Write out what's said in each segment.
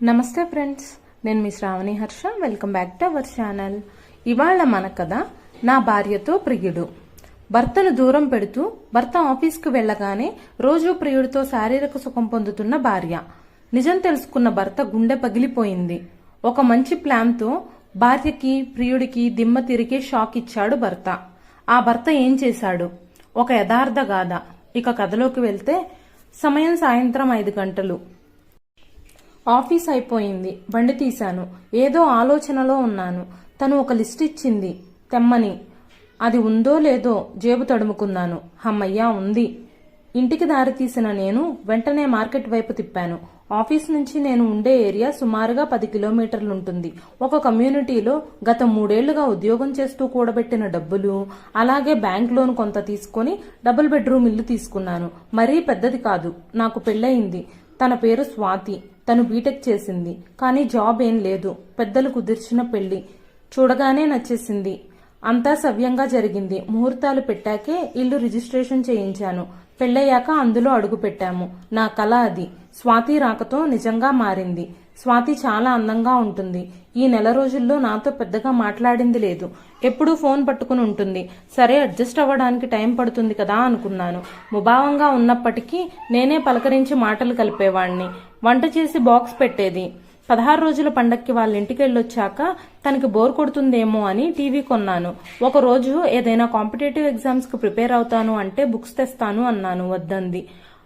నమస్తే ఫ్రెండ్స్, నేను మీ Shravani Harsha. Welcome back to our channel. ఇవాళ మన కథ నా భార్యతో ప్రియుడు. భర్తను దూరం పెడుతూ భర్త ఆఫీస్కు వెళ్లగానే రోజు ప్రియుడితో శారీరక సుఖం పొందుతున్న భార్య. నిజం తెలుసుకున్న భర్త గుండె పగిలిపోయింది. ఒక మంచి ప్లాన్తో భార్యకి ప్రియుడికి దిమ్మ తిరిగే షాక్ ఇచ్చాడు భర్త. ఆ భర్త ఏం చేశాడు? ఒక యథార్థ గాథ. ఇక కథలోకి వెళ్తే సమయం సాయంత్రం 5 గంటలు. ఆఫీస్ అయిపోయింది. బండి తీశాను. ఏదో ఆలోచనలో ఉన్నాను. తను ఒక లిస్ట్ ఇచ్చింది తెమ్మని. అది ఉందో లేదో జేబు తడుముకున్నాను. హమ్మయ్యా, ఉంది. ఇంటికి దారి తీసిన నేను వెంటనే మార్కెట్ వైపు తిప్పాను. ఆఫీస్ నుంచి నేను ఉండే ఏరియా సుమారుగా 10 కిలోమీటర్లుంటుంది. ఒక కమ్యూనిటీలో గత 3 ఏళ్లుగా ఉద్యోగం చేస్తూ కూడబెట్టిన డబ్బులు, అలాగే బ్యాంక్ లోన్ కొంత తీసుకుని డబుల్ బెడ్రూమ్ ఇల్లు తీసుకున్నాను. మరీ పెద్దది కాదు. నాకు పెళ్లయింది. తన పేరు స్వాతి. తను బీటెక్ చేసింది. కానీ జాబ్ ఏం లేదు. పెద్దలు కుదిర్చిన పెళ్లి. చూడగానే నచ్చేసింది. అంతా సవ్యంగా జరిగింది. ముహూర్తాలు పెట్టాకే ఇల్లు రిజిస్ట్రేషన్ చేయించాను. పెళ్ళయ్యాక అందులో అడుగు పెట్టాము. నా కల అది. స్వాతి రాకతో నిజంగా మారింది. స్వాతి చాలా అందంగా ఉంటుంది. ఈ నెల రోజుల్లో నాతో పెద్దగా మాట్లాడింది లేదు. ఎప్పుడూ ఫోన్ పట్టుకుని ఉంటుంది. సరే, అడ్జస్ట్ అవ్వడానికి టైం పడుతుంది కదా అనుకున్నాను. ముభావంగా ఉన్నప్పటికీ నేనే పలకరించి మాటలు కలిపేవాణ్ణి. వంట చేసి బాక్స్ పెట్టేది. 16 రోజుల పండక్కి వాళ్ళ ఇంటికి వెళ్ళొచ్చాక తనకి బోర్ కొడుతుందేమో అని టీవీ కొన్నాను. ఒక రోజు ఏదైనా కాంపిటేటివ్ ఎగ్జామ్స్ కు ప్రిపేర్ అవుతాను అంటే బుక్స్ తెస్తాను అన్నాను. వద్దంది.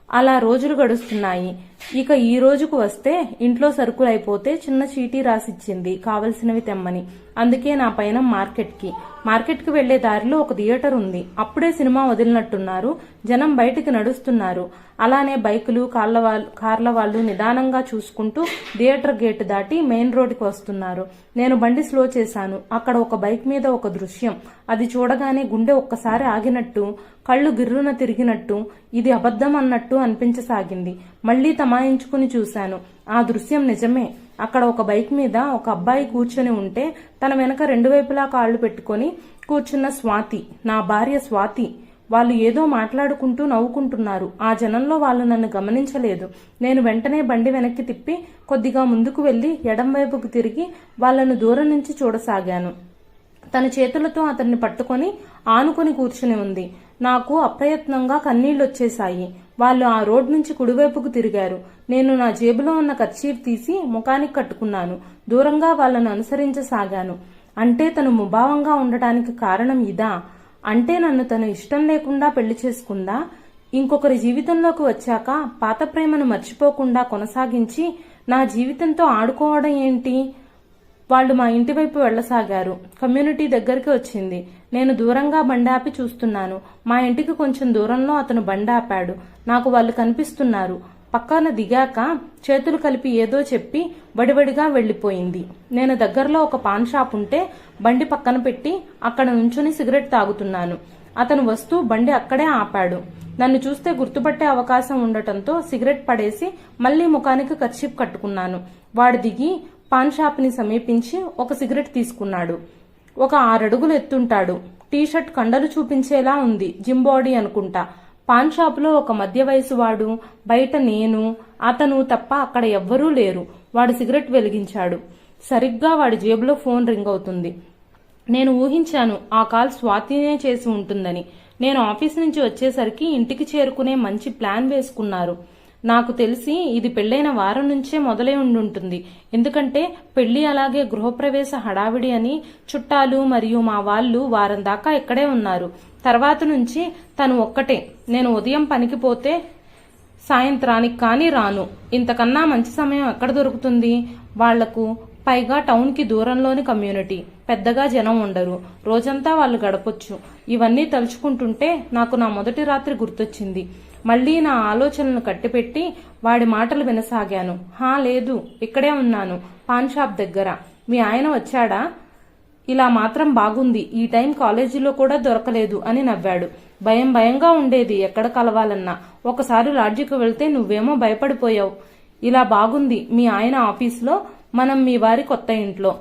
అలా రోజులు గడుస్తున్నాయి. ఇక ఈ రోజుకు వస్తే ఇంట్లో సరుకులు అయిపోతే చిన్న చీటీ రాసిచ్చింది కావలసినవి తెమ్మని. అందుకే నా పైన మార్కెట్కి వెళ్లే దారిలో ఒక థియేటర్ ఉంది. అప్పుడే సినిమా వదిలినట్టున్నారు. జనం బయటికి నడుస్తున్నారు. అలానే బైకులు కార్ల వాళ్ళు నిదానంగా చూసుకుంటూ థియేటర్ గేట్ దాటి మెయిన్ రోడ్డుకి వస్తున్నారు. నేను బండి స్లో చేశాను. అక్కడ ఒక బైక్ మీద ఒక దృశ్యం. అది చూడగానే గుండె ఒక్కసారి ఆగినట్టు, కళ్ళు గిర్రున తిరిగినట్టు, ఇది అబద్ధం అన్నట్టు అనిపించసాగింది. మళ్లీ తమాయించుకుని చూశాను. ఆ దృశ్యం నిజమే. అక్కడ ఒక బైక్ మీద ఒక అబ్బాయి కూర్చొని ఉంటే తన వెనక 2 వైపులా కాళ్లు పెట్టుకుని కూర్చున్న స్వాతి, నా భార్య స్వాతి. వాళ్ళు ఏదో మాట్లాడుకుంటూ నవ్వుకుంటున్నారు. ఆ జనంలో వాళ్ళు నన్ను గమనించలేదు. నేను వెంటనే బండి వెనక్కి తిప్పి కొద్దిగా ముందుకు వెళ్లి ఎడం వైపుకు తిరిగి వాళ్లను దూరం నుంచి చూడసాగాను. తన చేతులతో అతన్ని పట్టుకొని ఆనుకొని కూర్చుని ఉంది. నాకు అప్రయత్నంగా కన్నీళ్లొచ్చేశాయి. వాళ్ళు ఆ రోడ్ నుంచి కుడివైపుకు తిరిగారు. నేను నా జేబులో ఉన్న కర్చీఫ్ తీసి ముఖానికి కట్టుకున్నాను. దూరంగా వాళ్లను అనుసరించసాగాను. అంటే తను ముభావంగా ఉండటానికి కారణం ఇదా? అంటే నన్ను తను ఇష్టం లేకుండా పెళ్లి చేసుకుందా? ఇంకొకరి జీవితంలోకి వచ్చాక పాత ప్రేమను మర్చిపోకుండా కొనసాగించి నా జీవితంతో ఆడుకోవడం ఏంటి? వాళ్ళు మా ఇంటి వైపు వెళ్లసాగారు. కమ్యూనిటీ దగ్గరికి వచ్చింది. నేను దూరంగా బండాపి చూస్తున్నాను. మా ఇంటికి కొంచెం దూరంలో అతను బండాపాడు. నాకు వాళ్ళు కనిపిస్తున్నారు. పక్కన దిగాక చేతులు కలిపి ఏదో చెప్పి వడివడిగా వెళ్లిపోయింది. నేను దగ్గరలో ఒక పాన్ షాప్ ఉంటే బండి పక్కన పెట్టి అక్కడ నుంచుని సిగరెట్ తాగుతున్నాను. అతను వస్తూ బండి అక్కడే ఆపాడు. నన్ను చూస్తే గుర్తుపట్టే అవకాశం ఉండటంతో సిగరెట్ పడేసి మళ్లీ ముఖానికి కర్చీఫ్ కట్టుకున్నాను. వాడు దిగి పాన్ షాప్ ని సమీపించి ఒక సిగరెట్ తీసుకున్నాడు. ఒక 6 అడుగులు ఎత్తుంటాడు. టీషర్ట్ కండలు చూపించేలా ఉంది. జిమ్ బాడీ అనుకుంటా. పాన్ షాప్ లో ఒక మధ్య వయసు వాడు, బయట నేను, అతను తప్ప అక్కడ ఎవ్వరూ లేరు. వాడు సిగరెట్ వెలిగించాడు. సరిగ్గా వాడి జేబులో ఫోన్ రింగ్ అవుతుంది. నేను ఊహించాను ఆ కాల్ స్వాతినే చేసి ఉంటుందని. నేను ఆఫీస్ నుంచి వచ్చేసరికి ఇంటికి చేరుకునే మంచి ప్లాన్ వేసుకున్నారు. నాకు తెలిసి ఇది పెళ్లైన వారం నుంచే మొదలై ఉండుంటుంది. ఎందుకంటే పెళ్లి అలాగే గృహప్రవేశ హడావిడి అని చుట్టాలు మరియు మా వాళ్ళు వారం దాకా ఇక్కడే ఉన్నారు. తర్వాత నుంచి తను ఒక్కటే. నేను ఉదయం పనికి పోతే సాయంత్రానికి కానీ రాను. ఇంతకన్నా మంచి సమయం ఎక్కడ దొరుకుతుంది వాళ్లకు? పైగా టౌన్ కి దూరంలోని కమ్యూనిటీ. పెద్దగా జనం ఉండరు. రోజంతా వాళ్ళు గడపొచ్చు. ఇవన్నీ తలుచుకుంటుంటే నాకు నా మొదటి రాత్రి గుర్తొచ్చింది. మళ్లీ నా ఆలోచనలను కట్టిపెట్టి వాడి మాటలు వినసాగాను. లేదు, ఇక్కడే ఉన్నాను, పాన్ షాప్ దగ్గర. మీ ఆయన వచ్చాడా? ఇలా మాత్రం బాగుంది. ఈ టైం కాలేజీలో కూడా దొరకలేదు అని నవ్వాడు. భయంగా ఉండేది ఎక్కడ కలవాలన్నా. ఒకసారి లాడ్జికి వెళ్తే నువ్వేమో భయపడిపోయావు. ఇలా బాగుంది. మీ ఆయన ఆఫీసులో, మనం మీ వారి కొత్త ఇంట్లో.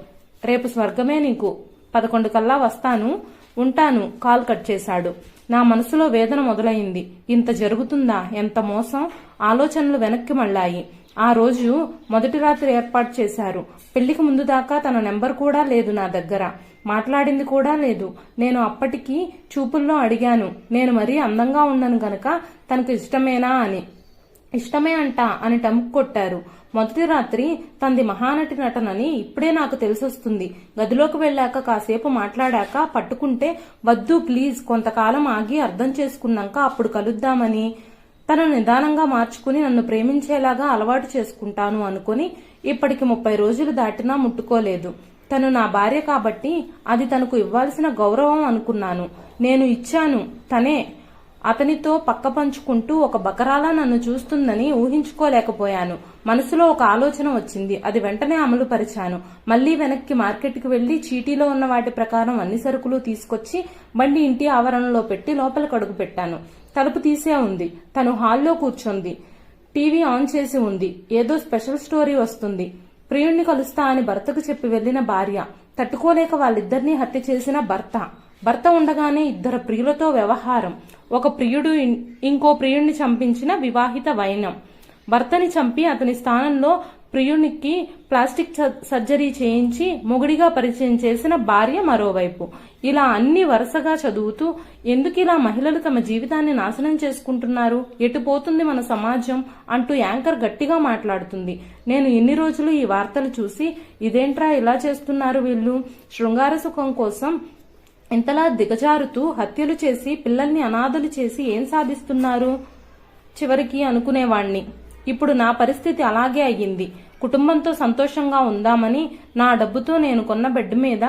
రేపు స్వర్గమే నీకు. 11 కల్లా వస్తాను. ఉంటాను. కాల్ కట్ చేశాడు. నా మనసులో వేదన మొదలైంది. ఇంత జరుగుతుందా? ఎంత మోసం! ఆలోచనలు వెనక్కి మళ్ళాయి. ఆ రోజు మొదటి రాత్రి ఏర్పాటు చేశారు. పెళ్లికి ముందు దాకా తన నెంబర్ కూడా లేదు నా దగ్గర, మాట్లాడింది కూడా లేదు. నేను అప్పటికి చూపుల్లో అడిగాను, నేను మరీ అందంగా ఉండను గనక తనకు ఇష్టమేనా అని. ఇష్టమే అంట అని టముక్ కొట్టారు. మొదటి రాత్రి తంది మహానటి నటనని ఇప్పుడే నాకు తెలిసొస్తుంది. గదిలోకి వెళ్ళాక కాసేపు మాట్లాడాక పట్టుకుంటే, వద్దు ప్లీజ్, కొంతకాలం ఆగి అర్థం చేసుకున్నాక అప్పుడు కలుద్దామని, తను నిదానంగా మార్చుకుని నన్ను ప్రేమించేలాగా అలవాటు చేసుకుంటాను అనుకుని ఇప్పటికి 30 రోజులు దాటినా ముట్టుకోలేదు. తను నా భార్య కాబట్టి అది తనకు ఇవ్వాల్సిన గౌరవం అనుకున్నాను. నేను ఇచ్చాను. తనే అతనితో పక్క పంచుకుంటూ ఒక బకరాలా నన్ను చూస్తుందని ఊహించుకోలేకపోయాను. మనసులో ఒక ఆలోచన వచ్చింది. అది వెంటనే అమలు పరిచాను. మళ్లీ వెనక్కి మార్కెట్కి వెళ్లి చీటీలో ఉన్న వాటి ప్రకారం అన్ని సరుకులు తీసుకొచ్చి బండి ఇంటి ఆవరణలో పెట్టి లోపలికి అడుగు పెట్టాను. తలుపు తీసే ఉంది. తను హాల్లో కూర్చుంది. టీవీ ఆన్ చేసి ఉంది. ఏదో స్పెషల్ స్టోరీ వస్తుంది. ప్రియుణ్ణి కలుస్తా అని భర్తకు చెప్పి వెళ్లిన భార్య, తట్టుకోలేక వాళ్ళిద్దరినీ హత్య చేసిన భర్త ఉండగానే 2 ప్రియులతో వ్యవహారం, ఒక ప్రియుడు ఇంకో ప్రియుణ్ణి చంపించిన వివాహిత వైనం, భర్తని చంపి అతని స్థానంలో ప్రియునికి ప్లాస్టిక్ సర్జరీ చేయించి మొగుడిగా పరిచయం చేసిన భార్య మరోవైపు. ఇలా అన్ని వరుసగా చదువుతూ ఎందుకిలా మహిళలు తమ జీవితాన్ని నాశనం చేసుకుంటున్నారు, ఎటుపోతుంది మన సమాజం అంటూ యాంకర్ గట్టిగా మాట్లాడుతుంది. నేను ఎన్ని రోజులు ఈ వార్తలు చూసి, ఇదేంట్రా ఇలా చేస్తున్నారు వీళ్ళు, శృంగార సుఖం కోసం ఇంతలా దిగజారుతూ హత్యలు చేసి పిల్లల్ని అనాథలు చేసి ఏం సాధిస్తున్నారు చివరికి అనుకునేవాణ్ణి. ఇప్పుడు నా పరిస్థితి అలాగే అయ్యింది. కుటుంబంతో సంతోషంగా ఉందామని నా డబ్బుతో నేను కొన్న బెడ్ మీద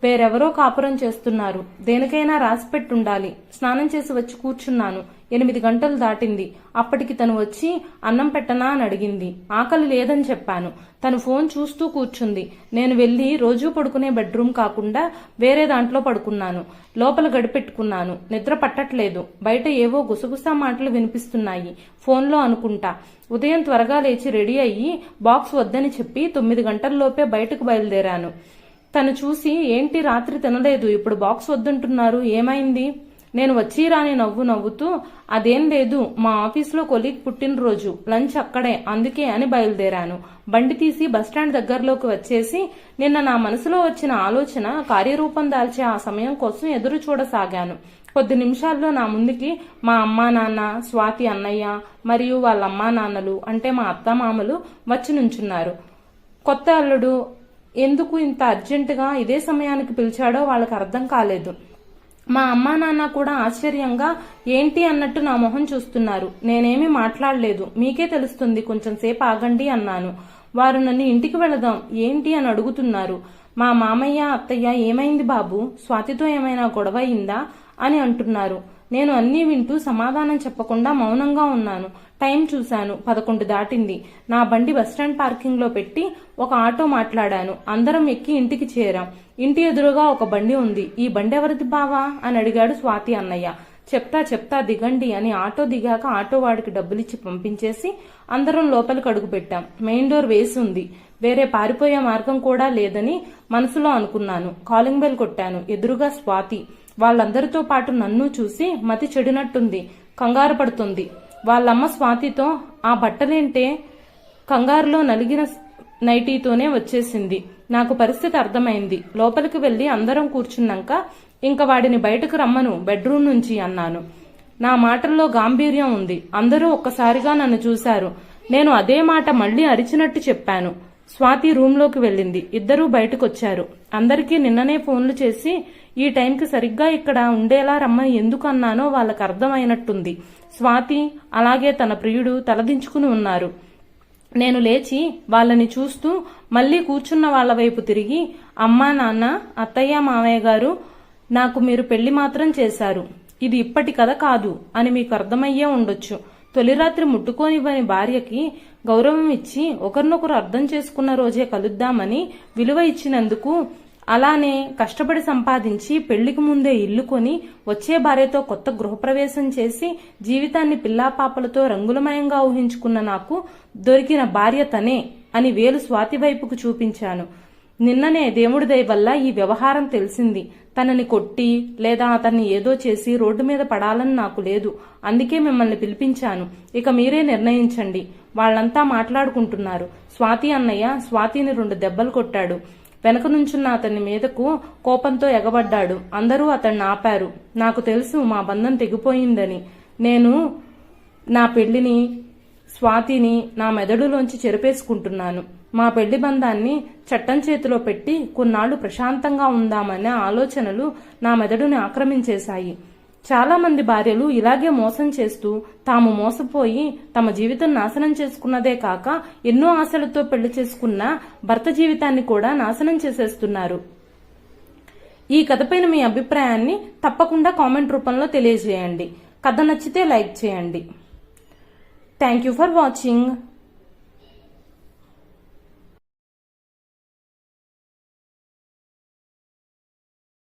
వేరెవరో కాపురం చేస్తున్నారు. దేనికైనా రాసిపెట్టుండాలి. స్నానం చేసి వచ్చి కూర్చున్నాను. 8 గంటలు దాటింది. అప్పటికి తను వచ్చి అన్నం పెట్టనా అని అడిగింది. ఆకలి లేదని చెప్పాను. తను ఫోన్ చూస్తూ కూర్చుంది. నేను వెళ్లి రోజూ పడుకునే బెడ్రూమ్ కాకుండా వేరే దాంట్లో పడుకున్నాను. లోపల గడిపెట్టుకున్నాను. నిద్ర పట్టట్లేదు. బయట ఏవో గుసగుసా మాటలు వినిపిస్తున్నాయి. ఫోన్లో అనుకుంటా. ఉదయం త్వరగా లేచి రెడీ అయ్యి బాక్స్ వద్దని చెప్పి 9 గంటల్లోపే బయటకు బయలుదేరాను. తను చూసి, ఏంటి రాత్రి తినలేదు, ఇప్పుడు బాక్స్ వద్దంటున్నారు, ఏమైంది? నేను వచ్చి రాని నవ్వుతూ, అదేం లేదు, మా ఆఫీసులో కొలీగ్ పుట్టినరోజు, లంచ్ అక్కడే, అందుకే అని బయలుదేరాను. బండి తీసి బస్టాండ్ దగ్గరలోకి వచ్చేసి నిన్న నా మనసులో వచ్చిన ఆలోచన కార్యరూపం దాల్చే ఆ సమయం కోసం ఎదురు చూడసాగాను. కొద్ది నిమిషాల్లో నా ముందుకి మా అమ్మా నాన్న, స్వాతి అన్నయ్య మరియు వాళ్ళ అమ్మా నాన్నలు అంటే మా అత్తమామలు వచ్చి నుంచున్నారు. కొత్త అల్లుడు ఎందుకు ఇంత అర్జెంటుగా ఇదే సమయానికి పిలిచాడో వాళ్ళకి అర్థం కాలేదు. మా అమ్మా నాన్న కూడా ఆశ్చర్యంగా ఏంటి అన్నట్టు నా మొహం చూస్తున్నారు. నేనేమీ మాట్లాడలేదు. మీకే తెలుస్తుంది, కొంచెం సేపు ఆగండి అన్నాను. వారు నన్ను ఇంటికి వెళదాం ఏంటి అని అడుగుతున్నారు. మా మామయ్య అత్తయ్య ఏమైంది బాబు, స్వాతితో ఏమైనా గొడవ అయిందా అని అంటున్నారు. నేను అన్నీ వింటూ సమాధానం చెప్పకుండా మౌనంగా ఉన్నాను. టైం చూశాను, 11 దాటింది. నా బండి బస్టాండ్ పార్కింగ్ లో పెట్టి ఒక ఆటో మాట్లాడాను. అందరం ఎక్కి ఇంటికి చేరాం. ఇంటి ఎదురుగా ఒక బండి ఉంది. ఈ బండి ఎవరిది బావా అని అడిగాడు స్వాతి అన్నయ్య. చెప్తా దిగండి అని ఆటో దిగాక ఆటో వాడికి డబ్బులిచ్చి పంపించేసి అందరం లోపలికి అడుగు పెట్టాం. మెయిన్ డోర్ వేసి ఉంది. వేరే పారిపోయే మార్గం కూడా లేదని మనసులో అనుకున్నాను. కాలింగ్ బెల్ కొట్టాను. ఎదురుగా స్వాతి. వాళ్ళందరితో పాటు నన్ను చూసి మతి చెడినట్టుంది, కంగారు పడుతుంది. వాళ్ళమ్మ స్వాతితో, ఆ బట్టలేంటే, కంగారులో నలిగిన నైటీతోనే వచ్చేసింది. నాకు పరిస్థితి అర్థమైంది. లోపలికి వెళ్లి అందరం కూర్చున్నాక ఇంక వాడిని బయటకు రమ్మను బెడ్రూమ్ నుంచి అన్నాను. నా మాటల్లో గాంభీర్యం ఉంది. అందరూ ఒక్కసారిగా నన్ను చూశారు. నేను అదే మాట మళ్లీ అరిచినట్టు చెప్పాను. స్వాతి రూంలోకి వెళ్ళింది. ఇద్దరూ బయటకొచ్చారు. అందరికీ నిన్ననే ఫోన్లు చేసి ఈ టైంకి సరిగ్గా ఇక్కడ ఉండేలా రమ్మని ఎందుకు అన్నానో వాళ్ళకు అర్థమైనట్టుంది. స్వాతి అలాగే తన ప్రియుడు తలదించుకుని ఉన్నారు. నేను లేచి వాళ్ళని చూస్తూ మళ్లీ కూర్చున్న వాళ్ల వైపు తిరిగి, అమ్మా నాన్న, అత్తయ్య మామయ్య గారు, నాకు మీరు పెళ్లి మాత్రం చేశారు. ఇది ఇప్పటి కథ కాదు అని మీకు అర్థమయ్యే ఉండొచ్చు. తొలి రాత్రి ముట్టుకోనివ్వని భార్యకి గౌరవం ఇచ్చి ఒకరినొకరు అర్థం చేసుకున్న రోజే కలుద్దామని విలువ ఇచ్చినందుకు, అలానే కష్టపడి సంపాదించి పెళ్లికి ముందే ఇల్లు కొని వచ్చే భార్యతో కొత్త గృహప్రవేశం చేసి జీవితాన్ని పిల్లాపాపలతో రంగులమయంగా ఊహించుకున్న నాకు దొరికిన భార్య తనే అని వేలు స్వాతి వైపుకు చూపించాను. నిన్ననే దేవుడి దయ వల్ల ఈ వ్యవహారం తెలిసింది. తనని కొట్టి లేదా అతన్ని ఏదో చేసి రోడ్డు మీద పడాలని నాకు లేదు. అందుకే మిమ్మల్ని పిలిపించాను. ఇక మీరే నిర్ణయించండి. వాళ్ళంతా మాట్లాడుకుంటున్నారు. స్వాతి అన్నయ్య స్వాతిని 2 దెబ్బలు కొట్టాడు. వెనక నుంచున్న అతని మీదకు కోపంతో ఎగబడ్డాడు. అందరూ అతన్ని ఆపారు. నాకు తెలుసు మా బంధం తెగిపోయిందని. నేను నా పెళ్లిని స్వాతిని నా మెదడులోంచి చెరిపేసుకుంటున్నాను. మా పెళ్లి బంధాన్ని చట్టం చేతిలో పెట్టి కొన్నాళ్లు ప్రశాంతంగా ఉందామనే ఆలోచనలు నా మెదడుని ఆక్రమించేశాయి. చాలా మంది భార్యలు ఇలాగే మోసం చేస్తూ తాము మోసపోయి తమ జీవితం నాశనం చేసుకున్నదే కాక ఎన్నో ఆశలతో పెళ్లి చేసుకున్న భర్త జీవితాన్ని కూడా నాశనం చేసేస్తున్నారు. ఈ కథపైన మీ అభిప్రాయాన్ని తప్పకుండా కామెంట్ రూపంలో తెలియజేయండి. కథ నచ్చితే లైక్ చేయండి. Thank you for watching.